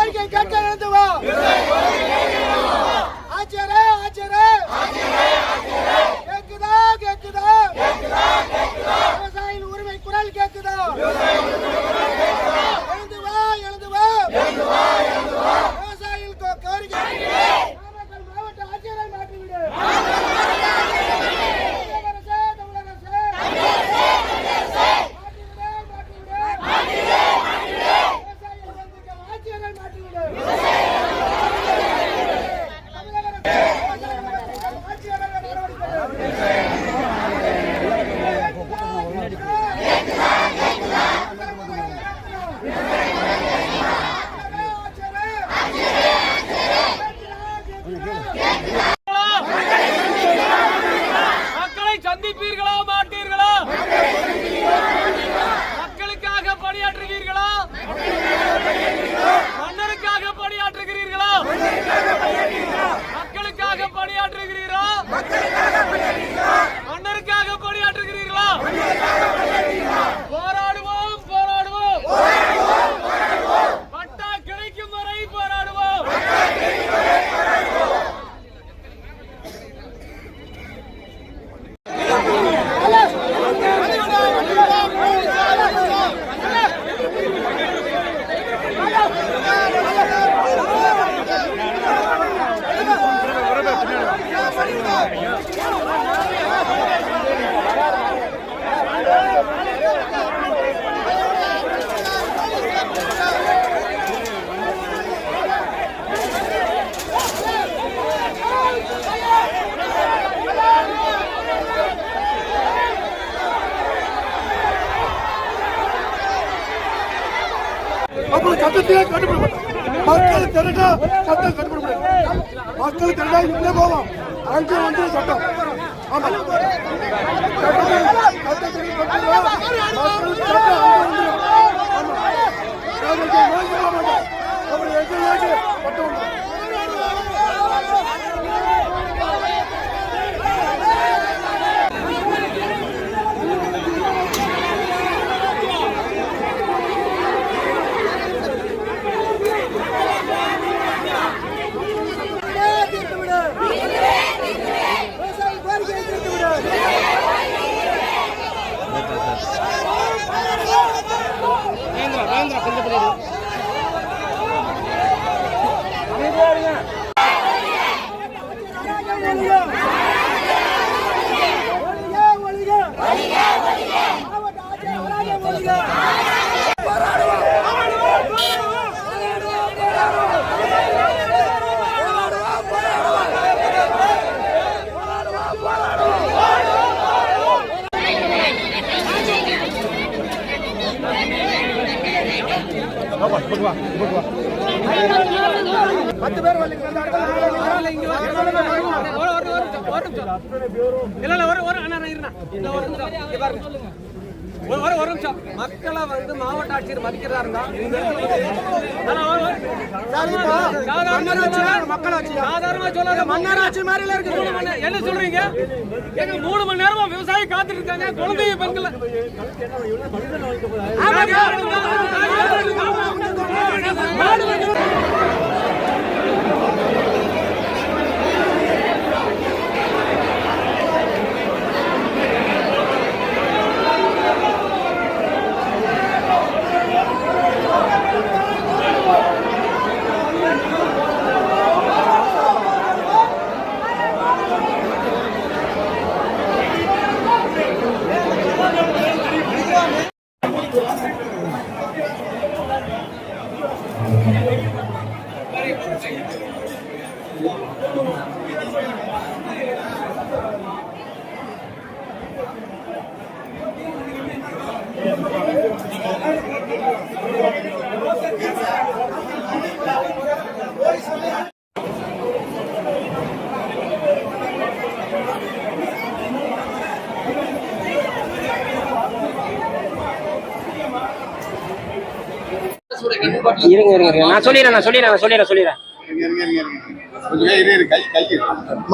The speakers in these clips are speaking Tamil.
கோரிக்கை கேட்க எழுந்து வா. ஆச்சரே ஆச்சரே கேக்குதா கேக்குதா விவசாயியின் உரிமை குரல் கேக்குதா? எழுந்து வா எழுந்து வா விவசாயிகள் கோரிக்கை. நாமக்கல் மாவட்ட ஆட்சியரை மாற்றிவிடு. மக்களை சந்திப்பீர்களா மாட்டீர்களா? மக்களுக்காக பணியாற்றுகிறீர்களா? மன்னருக்காக பணியாற்றுகிறீர்களா? மக்களுக்காக பணியாற்றுகிறீர்களா? மன்னருக்காக பணியாற்றுகிறீர்களா? போராடுவோம் போராடுவோம் பட்டா கிடைக்கும் வரை போராடுவோம். சட்டத்தையே கண்டுபிடிக்க மக்கள் திரண்டா சட்டம் கண்டுபிடிக்க மக்கள் திரண்டா இப்படியே போவோம். அங்கே வந்து சட்டம் ஆமா மக்களை வந்து மாவட்ட ஆட்சியர் மதிக்கிறாரு. என்ன சொல்றீங்க? எங்க 3 மணி நேரமா விவசாயி காத்துட்டு இருக்காங்க. குழந்தைய பெண்கள்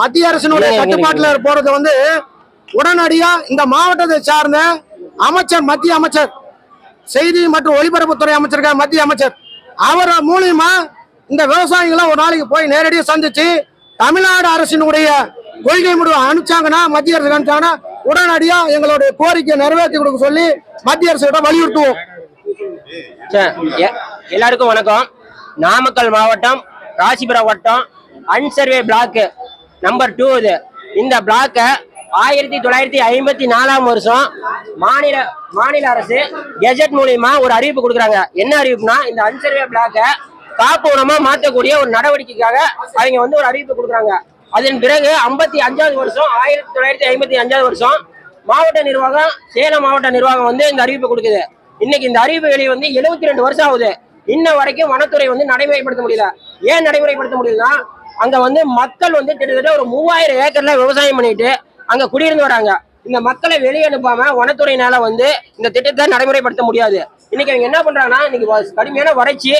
மத்திய அரசினுடைய கட்டுப்பாட்டுல போறது வந்து உடனடியா இந்த மாவட்டத்தை சார்ந்த அமைச்சர், மத்திய அமைச்சர், செய்தி மற்றும் ஒலிபரப்புத்துறை அமைச்சர், மத்திய அமைச்சர் அவர் மூலியமா இந்த விவசாயிகளை ஒரு நாளைக்கு போய் நேரடியாக சந்திச்சு தமிழ்நாடு அரசினுடைய கொள்கை முடிவு அனுப்பிச்சாங்கன்னா, மத்திய அரசு அனுப்பிச்சாங்கன்னா உடனடியா எங்களுடைய கோரிக்கையை நிறைவேற்றி கொடுக்க சொல்லி மத்திய அரசு வலியுறுத்துவோம். எல்லாருக்கும் வணக்கம். நாமக்கல் மாவட்டம் ராசிபுரம் வட்டம் அன்சர்வே பிளாக் நம்பர் 2 இது. இந்த பிளாக்க 1954ஆம் வருஷம் மாநில அரசு கெஜெட் மூலியமா ஒரு அறிவிப்பு கொடுக்குறாங்க. என்ன அறிவிப்புனா, இந்த அன்சர்வே பிளாக்க காப்பு உணமா மாற்றக்கூடிய ஒரு நடவடிக்கைக்காக அவங்க வந்து ஒரு அறிவிப்பு கொடுக்குறாங்க. அதன் பிறகு 55வது வருஷம் 1955 வருஷம் மாவட்ட நிர்வாகம், சேலம் மாவட்ட நிர்வாகம் வந்து இந்த அறிவிப்பு கொடுக்குது. இன்னைக்கு இந்த அறிவிப்பு வெளியே வந்து 72 வருஷம் ஆகுது. இன்ன வரைக்கும் வனத்துறை வந்து நடைமுறைப்படுத்த முடியல. ஏன் நடைமுறைப்படுத்த முடியலன்னா, அங்க வந்து மக்கள் வந்து கிட்டத்தட்ட ஒரு 3000 ஏக்கர்ல விவசாயம் பண்ணிட்டு அங்க குடியிருந்து வராங்க. இந்த மக்களை வெளியே அனுப்பாம வனத்துறையினால வந்து இந்த திட்டத்தை நடைமுறைப்படுத்த முடியாது. இன்னைக்கு அவங்க என்ன பண்றாங்கன்னா, இன்னைக்கு கடுமையான வறட்சி,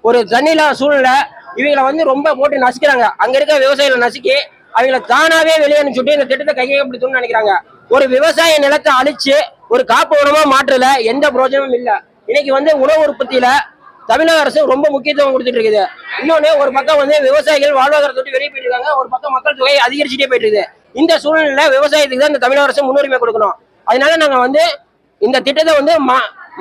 ஒரு தண்ணியில சூழ்நிலை, இவங்களை வந்து ரொம்ப போட்டு நசுக்கிறாங்க. அங்க இருக்க விவசாயிகளை நசுக்கி அவங்களை தானாவே வெளியே அனுப்பிச்சுட்டு இந்த திட்டத்தை கையகப்படுத்தணும்னு நினைக்கிறாங்க. ஒரு விவசாய நிலத்தை அழிச்சு ஒரு காப்பு உணவா மாற்றல எந்த பிரயோஜனமும் இல்ல. இன்னைக்கு வந்து உணவு உற்பத்தியில தமிழக அரசு ரொம்ப முக்கியத்துவம் கொடுத்துட்டு இருக்குது. இன்னொன்னு, ஒரு பக்கம் வந்து விவசாயிகள் வாழ்வாதாரத்தை விட்டு வெளியே போயிட்டு இருக்காங்க, ஒரு பக்கம் மக்கள் தொகை அதிகரிச்சுட்டே போயிட்டு இருக்குது. இந்த சூழ்நிலையில விவசாயத்துக்கு தான் இந்த தமிழக அரசு முன்னுரிமை கொடுக்கணும். அதனால நாங்க வந்து இந்த திட்டத்தை வந்து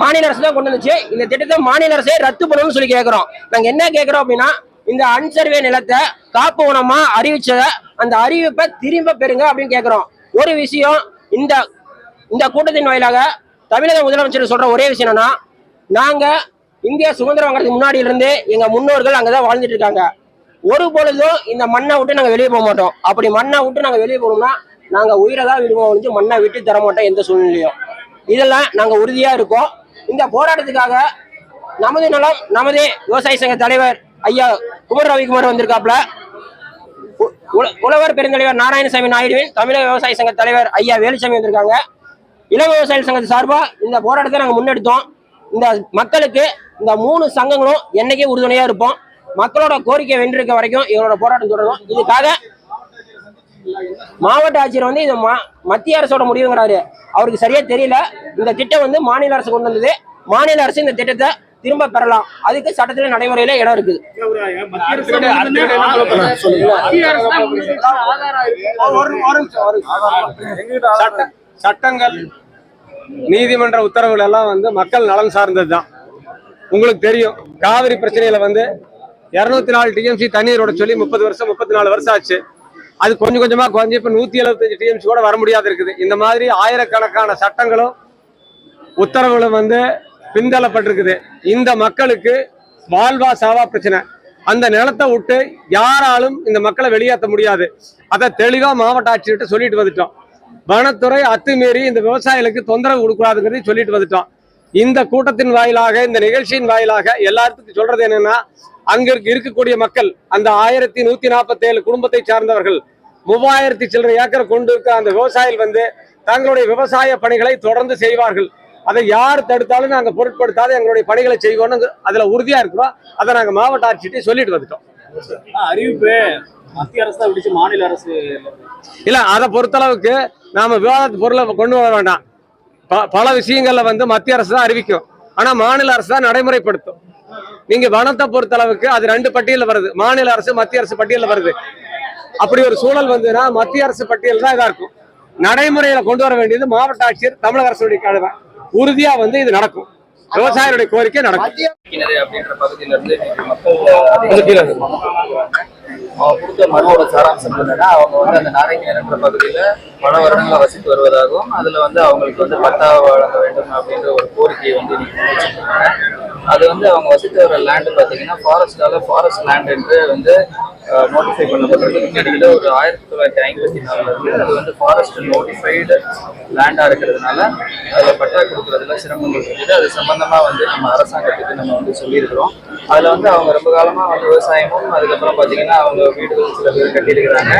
மாநில அரசு தான் கொண்டு வந்துச்சு. இந்த திட்டத்தை மாநில அரசே ரத்து பண்ணணும்னு சொல்லி கேட்கிறோம். நாங்க என்ன கேட்கிறோம் அப்படின்னா, இந்த அன்சர்வே நிலத்தை காப்பு உணமா அறிவிச்சத அந்த அறிவிப்பை திரும்ப பெறுங்க அப்படின்னு கேட்கிறோம். ஒரு விஷயம், இந்த கூட்டத்தின் வாயிலாக தமிழக முதலமைச்சர் சொல்ற ஒரே விஷயம் என்னன்னா, நாங்க இந்தியா சுதந்திரம் வாங்குறதுக்கு முன்னாடி இருந்து எங்க முன்னோர்கள் அங்கதான் வாழ்ந்துட்டு இருக்காங்க. ஒரு பொழுதும் இந்த மண்ணை விட்டு நாங்க வெளியே போக மாட்டோம். அப்படி மண்ணை விட்டு நாங்க வெளியே போகணும்னா நாங்க உயிரை தான் விடுவோம் ஒழிஞ்சு மண்ணை விட்டு தர மாட்டோம் எந்த சூழ்நிலையும். இதெல்லாம் நாங்க உறுதியா இருக்கோம். இந்த போராட்டத்துக்காக நமது நலம் நமது விவசாய சங்க தலைவர் ஐயா குமர் ரவிக்குமார் வந்திருக்காப்ல. உழவர் பெருந்தலைவர் நாராயணசாமி நாயுடுவின் தமிழக விவசாய சங்க தலைவர் ஐயா வேலுசாமி வந்திருக்காங்க. இளம் விவசாய சங்கத்து சார்பா இந்த போராட்டத்தை நாங்க முன்னெடுத்தோம். இந்த மக்களுக்கு இந்த 3 சங்கங்களும் என்னைக்கே உறுதுணையா இருப்போம். மக்களோட கோரிக்கை வென்றிருக்க வரைக்கும் எங்களோட போராட்டம் தொடரும். இதுக்காக மாவட்ட ஆட்சியர் வந்து இது மத்திய அரசோட முடிவுங்கிறாரு. அவருக்கு சரியா தெரியல. இந்த திட்டம் வந்து மாநில அரசு கொண்டு வந்தது. மாநில அரசு இந்த திட்டத்தை திரும்ப பெறலாம். அதுக்கு சட்டத்துல நடைமுறையில இடம் இருக்குது. சட்டங்கள், நீதிமன்ற உத்தரவுகள் எல்லாம் வந்து மக்கள் நலன் சார்ந்தது தான். உங்களுக்கு தெரியும், காவிரி பிரச்சனையில வந்து 204 டிஎம்சி தண்ணீரோட சொல்லி 34 வருஷம் ஆச்சு. அது கொஞ்சம் கொஞ்சமா குறைஞ்சி இப்ப 175 டிஎம்சி கூட வர முடியாது இருக்குது. இந்த மாதிரி ஆயிரக்கணக்கான சட்டங்களும் உத்தரவுகளும் வந்து பின்தள்ளப்பட்டிருக்குது. இந்த மக்களுக்கு வாழ்வா சாவா பிரச்சனை. அந்த நிலத்தை விட்டு யாராலும் இந்த மக்களை வெளியேற்ற முடியாது. அதை தெளிவா மாவட்ட ஆட்சியர்கிட்ட சொல்லிட்டு வந்துட்டோம். வனத்துறை அத்துமீறி இந்த விவசாயிகளுக்கு தொந்தரவு கொடுக்கூடாதுங்கிறதையும் சொல்லிட்டு வந்துட்டோம். இந்த கூட்டத்தின் வாயிலாக, இந்த நிகழ்ச்சியின் வாயிலாக எல்லாத்துக்கும் சொல்றது என்னன்னா, அங்க இருக்கக்கூடிய மக்கள், அந்த 1147 குடும்பத்தை சார்ந்தவர்கள் 3000 சில்லறை ஏக்கர் கொண்டு இருக்க அந்த விவசாயிகள் வந்து தங்களுடைய விவசாய பணிகளை தொடர்ந்து செய்வார்கள். அதை யார் தடுத்தாலும் நாங்க பொருட்படுத்தாத எங்களுடைய பணிகளை செய்வோம்னு அதுல உறுதியா இருக்கிறோம். அதை நாங்க மாவட்ட ஆட்சியிட்ட சொல்லிட்டு வந்துட்டோம். அறிவிப்பு மத்திய அரசு தான் விடுச்சு, மாநில அரசு இல்ல. அதை பொறுத்தளவுக்கு நாம விவாதத்து பொருளை கொண்டு வர வேண்டாம். பல விஷயங்கள்ல வந்து மத்திய அரசு தான் அறிவிக்கும், ஆனா மாநில அரசு தான் நடைமுறைப்படுத்தும். நீங்க வனத்தை பொறுத்தளவுக்கு அது 2 பட்டியல வருது. மாநில அரசு மத்திய அரசு பட்டியல வருது. அப்படி ஒரு சூழல் வந்துன்னா மத்திய அரசு பட்டியல் தான் இதா இருக்கும். நடைமுறையில கொண்டு வர வேண்டியது மாவட்ட ஆட்சியர், தமிழக அரசுடைய கடமை. உறுதியா வந்து இது நடக்கும். விவசாயிகளுடைய கோரிக்கை நடக்கும். அப்படின்ற பகுதியில இருந்து மக்கள் கொடுத்த மனுவோட சாராம்சம் என்னன்னா, அவங்க வந்து அந்த நாரைக்கிணறு என்ற பகுதியில பல வருடங்களா வசித்து வருவதாகவும், அதுல வந்து அவங்களுக்கு வந்து பட்டா வழங்க வேண்டும் அப்படின்ற ஒரு கோரிக்கையை வந்து முன்வச்சிருக்காங்க. அது வந்து அவங்க வசித்து வர லேண்டு பாத்தீங்கன்னா ஃபாரஸ்ட் லேண்ட் என்று வந்து நோட்டிஃபை பண்ணப்பட்டிருக்கு. கிட்டத்தட்ட ஒரு 1954 இருந்து அது வந்து ஃபாரஸ்ட் நோட்டிஃபைடு லேண்டா இருக்கிறதுனால அதுல பட்டா கொடுக்கறதுல சிரமங்கள் இருக்குது. அது சம்பந்தமா வந்து நம்ம அரசாங்கத்துக்கு நம்ம வந்து சொல்லியிருக்கிறோம். அதுல வந்து அவங்க ரொம்ப காலமா வந்து விவசாயமும், அதுக்கப்புறம் பாத்தீங்கன்னா அவங்க வீடுகள் சில பேர் கட்டியிருக்கிறாங்க.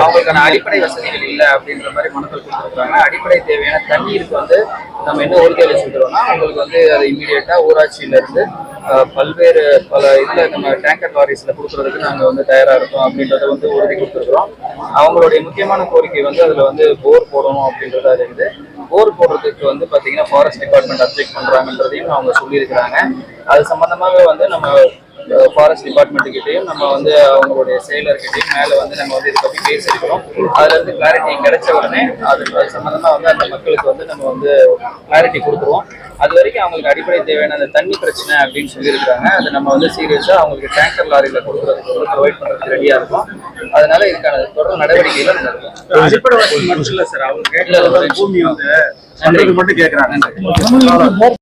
அவங்களுக்கான அடிப்படை வசதிகள் இல்லை அப்படின்ற மாதிரி மனுக்கள் கொடுத்துருக்காங்க. அடிப்படை தேவையான தண்ணீருக்கு வந்து நம்ம என்ன உறுதியளிச்சிருக்கிறோம்னா, அவங்களுக்கு வந்து அதை இமீடியட்டா ஊராட்சியில இருந்து பல இதுல நம்ம டேங்கர் லாரிஸ்ல கொடுக்கறதுக்கு நாங்க வந்து தயாரா இருக்கோம் அப்படின்றத வந்து உறுதி கொடுத்துருக்கிறோம். அவங்களுடைய முக்கியமான கோரிக்கை வந்து அதுல வந்து போர் போடணும் அப்படின்றதா இருக்குது. போர் போடுறதுக்கு வந்து பாத்தீங்கன்னா ஃபாரஸ்ட் டிபார்ட்மெண்ட் அப்ஜெக்ட் பண்றாங்கன்றதையும் அவங்க சொல்லியிருக்கிறாங்க. அது சம்பந்தமாக வந்து நம்ம ஃபாரஸ்ட் டிபார்ட்மெண்ட் கிட்டையும் நம்ம வந்து அவங்களுடைய செயலர்கிட்டையும் மேல வந்து நம்ம வந்து இதை பத்தி பேசியிருக்கிறோம். அதுல இருந்து கிளாரிட்டி கிடைச்ச உடனே அது சம்பந்தமா வந்து அந்த மக்களுக்கு வந்து நம்ம வந்து கிளாரிட்டி கொடுத்துருவோம். அது வரைக்கும் அவங்களுக்கு அடிப்படை தேவையான அந்த தண்ணி பிரச்சனை அப்படின்னு சொல்லியிருக்காங்க. அது நம்ம வந்து சீரியஸா அவங்களுக்கு டேங்கர் லாரியில கொடுக்கறதுக்கு ப்ரொவைட் பண்றதுக்கு ரெடியா இருக்கும். அதனால இதுக்கான தொடர் நடவடிக்கைகள் நடக்கும். அடிப்படை வசதி மட்டும் இல்ல சார், அவங்க கேட்கல பூமி வந்து மட்டும் கேட்கறாங்க.